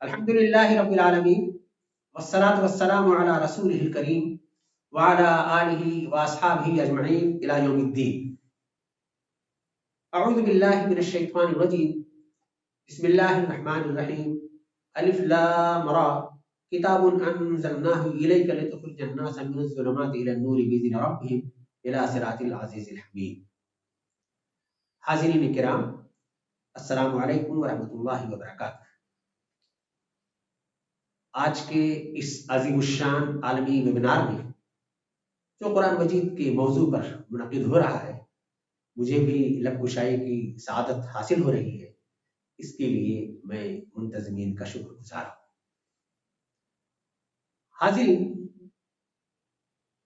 الحمد لله رب العالمين والصلاة والسلام على رسوله الكريم وعلى آله وأصحابه أجمعين إلى يوم الدين. أعوذ بالله من الشيطان الرجيم. بسم الله الرحمن الرحيم. ألف لام را كتاب أنزلناه إليك لتخرج الناس من الظلمات إلى النور بإذن ربهم إلى صراط العزيز الحميد. حاضرین کرام، السلام علیکم ورحمۃ اللہ وبرکاتہ. آج کے اس عظیم الشان عالمی ویبینار میں جو قرآن مجید کے موضوع پر منعقد ہو رہا ہے، مجھے بھی لب گشائی کی سعادت حاصل ہو رہی ہے. اس کے لیے میں منتظمین کا شکر گزار ہوں. حاضرین،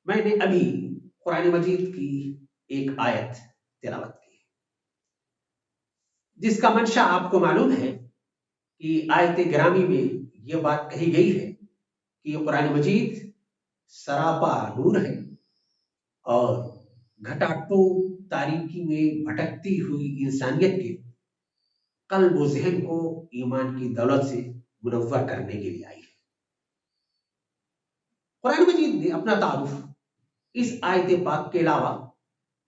میں نے ابھی قرآن مجید کی ایک آیت تلاوت کی، جس کا منشا آپ کو معلوم ہے کہ آیت گرامی میں یہ بات کہی گئی ہے کہ قرآن مجید سراپا نور ہے اور گھٹاٹو تاریکی میں بھٹکتی ہوئی انسانیت کے قلب و ذہن کو ایمان کی دولت سے منور کرنے کے لیے آئی ہے. قرآن مجید نے اپنا تعارف اس آیت پاک کے علاوہ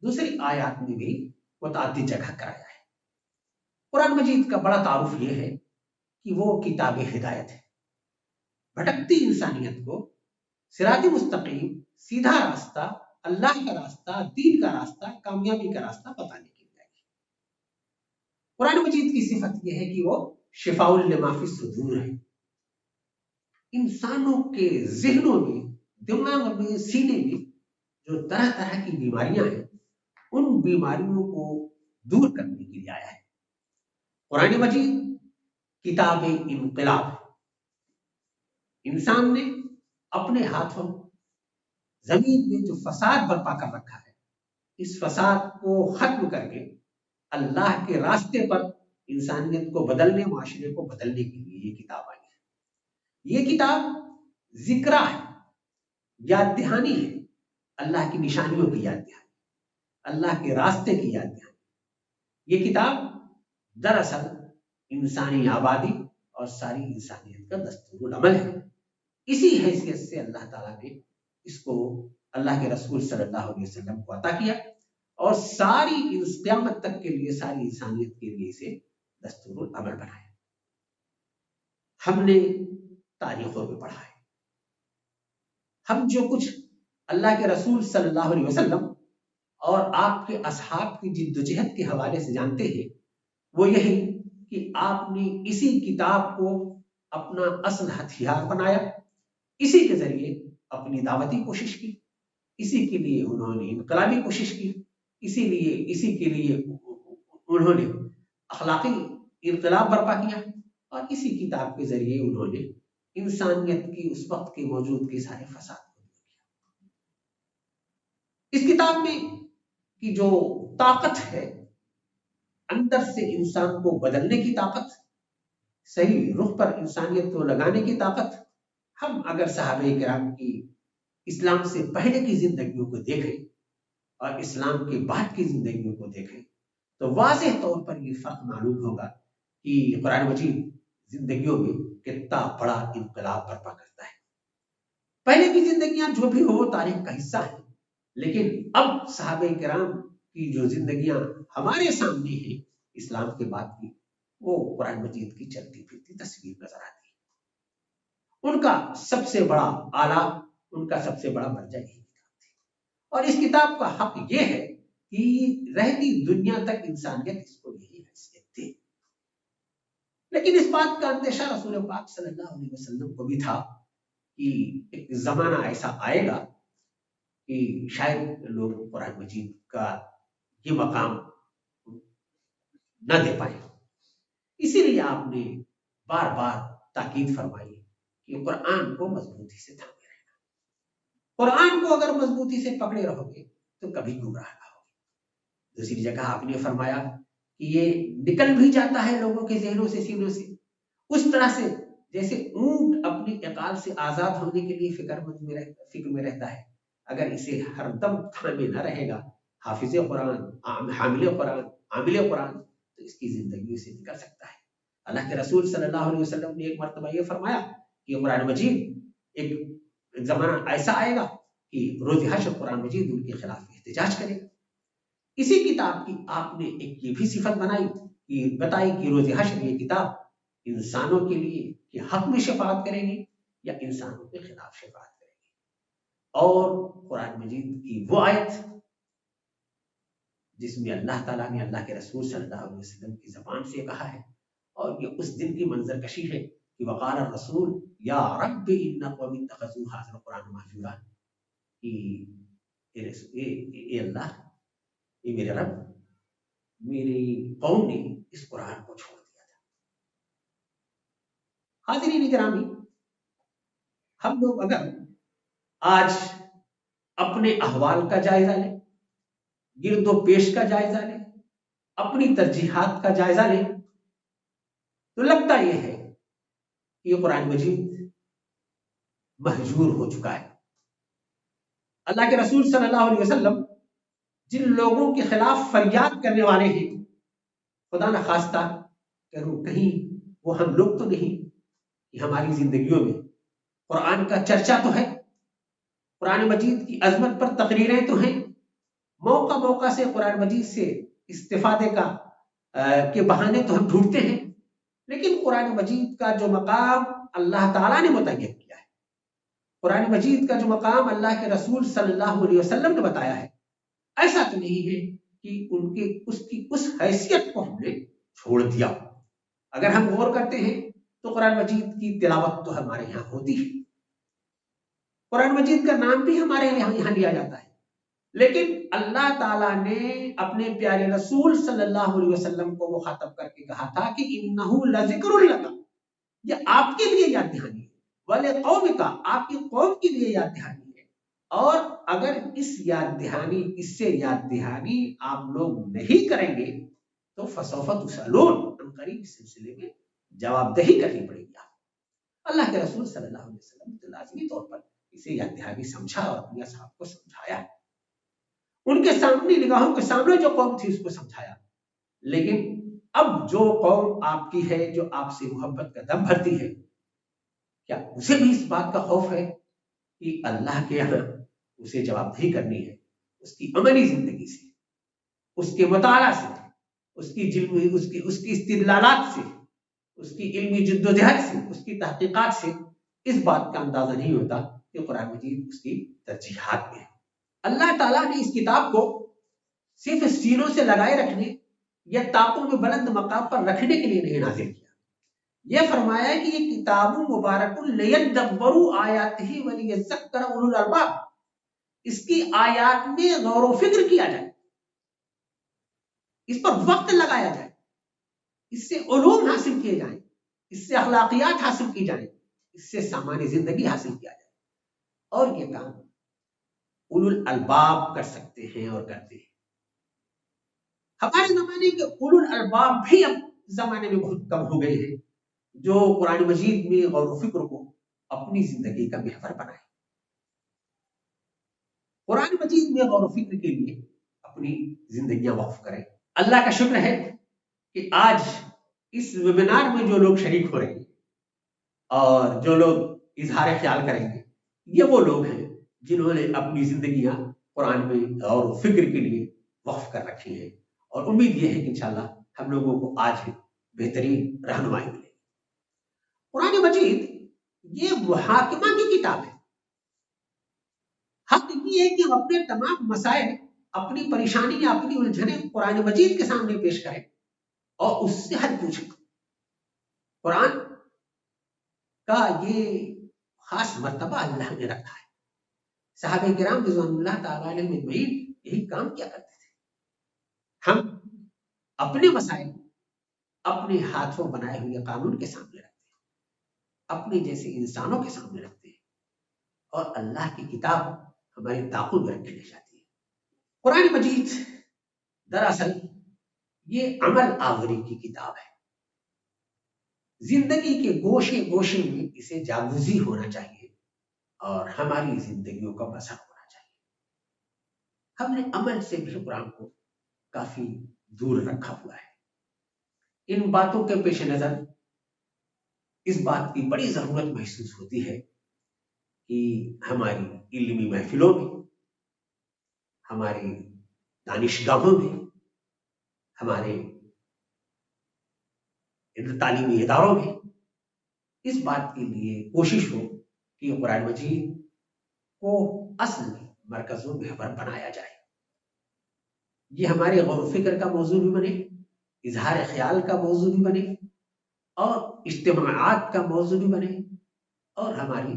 دوسری آیات میں بھی متعدد جگہ کرایا ہے. قرآن مجید کا بڑا تعارف یہ ہے کہ وہ کتاب ہدایت ہے، بھٹکتی انسانیت کو صراط مستقیم، سیدھا راستہ، اللہ کا راستہ، دین کا راستہ، کامیابی کا راستہ بتانے کے لیے آئی. قرآن مجید کی صفت یہ ہے کہ وہ شفاء لما فی الصدور ہے. انسانوں کے ذہنوں میں، دماغ میں، سینے میں جو طرح طرح کی بیماریاں ہیں، ان بیماریوں کو دور کرنے کے لیے آیا ہے. قرآن مجید کتاب انقلاب ہے. انسان نے اپنے ہاتھوں زمین میں جو فساد برپا کر رکھا ہے، اس فساد کو ختم کر کے اللہ کے راستے پر انسانیت کو بدلنے، معاشرے کو بدلنے کے لیے یہ کتاب آئی ہے. یہ کتاب ذکرہ ہے، یاد دہانی ہے، اللہ کی نشانیوں کی یاد دہانی، اللہ کے راستے کی یاد دہانی. یہ کتاب دراصل انسانی آبادی اور ساری انسانیت کا دستور العمل ہے. اسی حیثیت سے اللہ تعالیٰ نے اس کو اللہ کے رسول صلی اللہ علیہ وسلم کو عطا کیا اور ساری قیامت تک کے لیے، ساری انسانیت کے لیے اسے دستور العمل بنایا. ہم نے تاریخوں میں پڑھا ہے، ہم جو کچھ اللہ کے رسول صلی اللہ علیہ وسلم اور آپ کے اصحاب کی جدوجہد کے حوالے سے جانتے ہیں، وہ یہی کہ آپ نے اسی کتاب کو اپنا اصل ہتھیار بنایا، اسی کے ذریعے اپنی دعوتی کوشش کی، اسی کے لیے انہوں نے انقلابی کوشش کی، اسی کے لیے انہوں نے اخلاقی انقلاب برپا کیا، اور اسی کتاب کے ذریعے انہوں نے انسانیت کی اس وقت کے موجود کے سارے فساد کو دور کیا. اس کتاب میں کی جو طاقت ہے، اندر سے انسان کو بدلنے کی طاقت، صحیح رخ پر انسانیت کو لگانے کی طاقت، ہم اگر صحابہ کرام کی اسلام سے پہلے کی زندگیوں کو دیکھیں اور اسلام کے بعد کی زندگیوں کو دیکھیں تو واضح طور پر یہ فرق معلوم ہوگا کہ قرآن مجید زندگیوں میں کتنا بڑا انقلاب برپا کرتا ہے. پہلے کی زندگیاں جو بھی ہو تاریخ کا حصہ ہیں، لیکن اب صحابہ کرام کی جو زندگیاں ہمارے سامنے ہیں اسلام کے بعد کی، وہ قرآن مجید کی چلتی پھرتی تصویر نظر آتی ہے. ان کا سب سے بڑا آلہ، ان کا سب سے بڑا مرجع یہی کتاب تھی. اور اس کتاب کا حق یہ ہے کہ رہتی دنیا تک انسانیت اس کو یہی حیثیت دے. لیکن اس بات کا اندیشہ رسول پاک صلی اللہ علیہ وسلم کو بھی تھا کہ ایک زمانہ ایسا آئے گا کہ شاید لوگ قرآن مجید کا یہ مقام نہ دے پائے. اسی لیے آپ نے بار بار تاکید فرمائی کہ قرآن کو مضبوطی سے تھامے رہنا. قرآن کو اگر مضبوطی سے پکڑے رہو گے تو کبھی گمراہ نہ ہوگے. دوسری جگہ آپ نے فرمایا کہ یہ نکل بھی جاتا ہے لوگوں کے ذہنوں سے، سینوں سے، اس طرح سے جیسے اونٹ اپنی عقال سے آزاد ہونے کے لیے فکر میں رہتا ہے. اگر اسے ہر دم تھامے نہ رہے گا حافظ قرآن، حامل قرآن، عامل قرآن، تو اس کی زندگی سے نکل سکتا ہے. اللہ کے رسول صلی اللہ علیہ وسلم نے ایک مرتبہ یہ فرمایا کہ قرآن مجید ایک زمانہ ایسا آئے گا کہ روز حشر قرآن مجید ان کے خلاف احتجاج کرے گا۔ اسی کتاب کی آپ نے ایک یہ بھی صفت بتائی کہ روز حشر یہ کتاب انسانوں کے لیے کہ حق میں شفاعت کرے گی یا انسانوں کے خلاف شفاعت کرے گی۔ اور قرآن مجید کی وہ آیت جس میں اللہ تعالیٰ نے اللہ کے رسول صلی اللہ علیہ وسلم کی زبان سے کہا ہے، اور یہ اس دن کی منظر کشی ہے کہ وقال الرسول یا رب ان قوم اتخذوا هذا القرآن مهجورا، اے اللہ، اے میرے رب، میری قوم نے اس قرآن کو چھوڑ دیا تھا۔ حاضرین گرامی، ہم لوگ اگر آج اپنے احوال کا جائزہ لیں، گرد و پیش کا جائزہ لیں، اپنی ترجیحات کا جائزہ لیں، تو لگتا یہ ہے کہ یہ قرآن مجید مہجور ہو چکا ہے۔ اللہ کے رسول صلی اللہ علیہ وسلم جن لوگوں کے خلاف فریاد کرنے والے ہیں، خدا نخواستہ کہیں وہ ہم لوگ تو نہیں کہ ہماری زندگیوں میں قرآن کا چرچا تو ہے، قرآن مجید کی عظمت پر تقریریں تو ہیں، موقع موقع سے قرآن مجید سے استفادے کے بہانے تو ہم ڈھونڈتے ہیں، لیکن قرآن مجید کا جو مقام اللہ تعالیٰ نے متعین کیا ہے، قرآن مجید کا جو مقام اللہ کے رسول صلی اللہ علیہ وسلم نے بتایا ہے، ایسا تو نہیں ہے کہ اس کی حیثیت کو ہم نے چھوڑ دیا۔ اگر ہم غور کرتے ہیں تو قرآن مجید کی تلاوت تو ہمارے یہاں ہوتی ہے، قرآن مجید کا نام بھی ہمارے یہاں لیا جاتا ہے، لیکن اللہ تعالیٰ نے اپنے پیارے رسول صلی اللہ علیہ وسلم کو مخاطب کر کے کہا تھا کہ انہو لذکر لک، یہ آپ کے لیے یاد دہانی ہے، ولقومک، آپ کی قوم کے لیے یاد دہانی ہے، اور اگر اس سے یاد دہانی آپ لوگ نہیں کریں گے تو فسوف تسألون، قریب اس سلسلے میں جواب دہی کرنی پڑے گی آپ۔ اللہ کے رسول صلی اللہ علیہ وسلم نے لازمی طور پر اسے یاد دہانی سمجھا اور اپنے اصحاب کو سمجھایا، ان کے سامنے نگاہوں کے سامنے جو قوم تھی اس کو سمجھایا، لیکن اب جو قوم آپ کی ہے، جو آپ سے محبت کا دم بھرتی ہے، کیا اسے بھی اس بات کا خوف ہے کہ اللہ کے یہاں اسے جواب دہی کرنی ہے اس کی عملی زندگی سے، اس کے مطالعہ سے، اس کی استدلالات سے، اس کی علمی جدوجہد سے، اس کی تحقیقات سے اس بات کا اندازہ نہیں ہوتا کہ قرآن مجید اس کی ترجیحات میں ہے۔ اللہ تعالیٰ نے اس کتاب کو صرف سینوں سے لگائے رکھنے یا طاقوں میں بلند مقام پر رکھنے کے لیے نہیں نازل کیا، یہ فرمایا ہے کہ یہ کتاب مبارک لیدبروا آیاتہ ولیذکر اولو الالباب، اس کی آیات میں غور و فکر کیا جائے، اس پر وقت لگایا جائے، اس سے علوم حاصل کیے جائیں، اس سے اخلاقیات حاصل کی جائیں، اس سے سامان زندگی حاصل کیا جائے، اور یہ کام اولو الالباب کر سکتے ہیں اور کرتے ہیں۔ ہمارے زمانے کے اولو الالباب بھی اب زمانے میں بہت کم ہو گئے ہیں جو قرآن مجید میں غور و فکر کو اپنی زندگی کا محور بنائے، قرآن مجید میں غور و فکر کے لیے اپنی زندگیاں وقف کریں۔ اللہ کا شکر ہے کہ آج اس ویبینار میں جو لوگ شریک ہو رہے ہیں اور جو لوگ اظہار خیال کریں گے، یہ وہ لوگ ہیں جنہوں نے اپنی زندگیاں قرآن میں غور و فکر کے لیے وقف کر رکھی ہیں، اور امید یہ ہے کہ انشاءاللہ ہم لوگوں کو آج بہترین رہنمائی ملے۔ قرآن مجید یہ محاکمہ کی کتاب ہے، حق یہ ہے کہ ہم اپنے تمام مسائل، اپنی پریشانی، اپنی الجھنیں قرآن مجید کے سامنے پیش کریں اور اس سے حل پوچھیں۔ قرآن کا یہ خاص مرتبہ اللہ نے رکھا ہے، صحابہ کرام رضوان اللہ تعالیٰ علیہم اجمعین یہی کام کیا کرتے تھے۔ ہم اپنے مسائل اپنے ہاتھوں بنائے ہوئے قانون کے سامنے رکھتے ہیں، اپنے جیسے انسانوں کے سامنے رکھتے ہیں، اور اللہ کی کتاب ہماری تعقل میں رکھی جاتی ہے۔ قرآن مجید دراصل یہ عمل آوری کی کتاب ہے، زندگی کے گوشے گوشے میں اسے جاگوزی ہونا چاہیے اور ہماری زندگیوں کا بسر ہونا چاہیے۔ ہم نے عمل سے بھی قرآن کو کافی دور رکھا ہوا ہے۔ ان باتوں کے پیش نظر اس بات کی بڑی ضرورت محسوس ہوتی ہے کہ ہماری علمی محفلوں میں، ہمارے دانشگاہوں میں، ہمارے تعلیمی اداروں میں اس بات کے لیے کوشش ہو کہ قرآن مجید کو اصل مرکزوں محور بنایا جائے. یہ ہمارے غور و فکر کا موضوع بھی بنے، اظہار خیال کا موضوع بھی بنے، اور اجتماعات کا موضوع بھی بنے، اور ہماری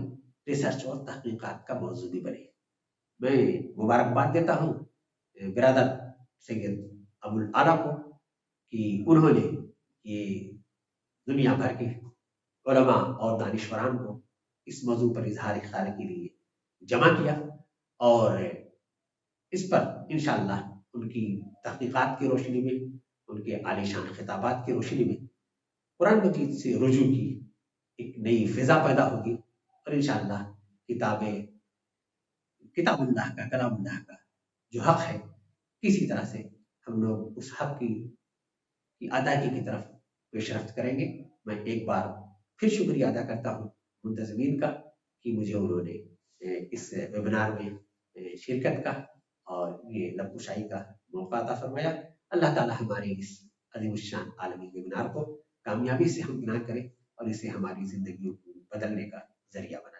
ریسرچ اور تحقیقات کا موضوع بھی بنے. میں مبارکباد دیتا ہوں برادر سید ابو الاعلیٰ کو کہ انہوں نے یہ دنیا بھر کے علماء اور دانشوران کو اس موضوع پر اظہار خیال کے لیے جمع کیا، اور اس پر انشاءاللہ ان کی تحقیقات کی روشنی میں، ان کے عالی شان خطابات کی روشنی میں قرآن مجید سے رجوع کی ایک نئی فضا پیدا ہوگی، اور انشاءاللہ کتاب اللہ کا، کلام اللہ کا جو حق ہے، کسی طرح سے ہم لوگ اس حق کی ادائیگی کی طرف پیش رفت کریں گے. میں ایک بار پھر شکریہ ادا کرتا ہوں منتظمین کا کہ مجھے انہوں نے اس ویبینار میں شرکت کا اور یہ لب کشائی کا موقع عطا فرمایا. اللہ تعالی ہمارے اس عظیم الشان عالمی ویبینار کو کامیابی سے ہمکنار کرے اور اسے ہماری زندگیوں کو بدلنے کا ذریعہ بنائے.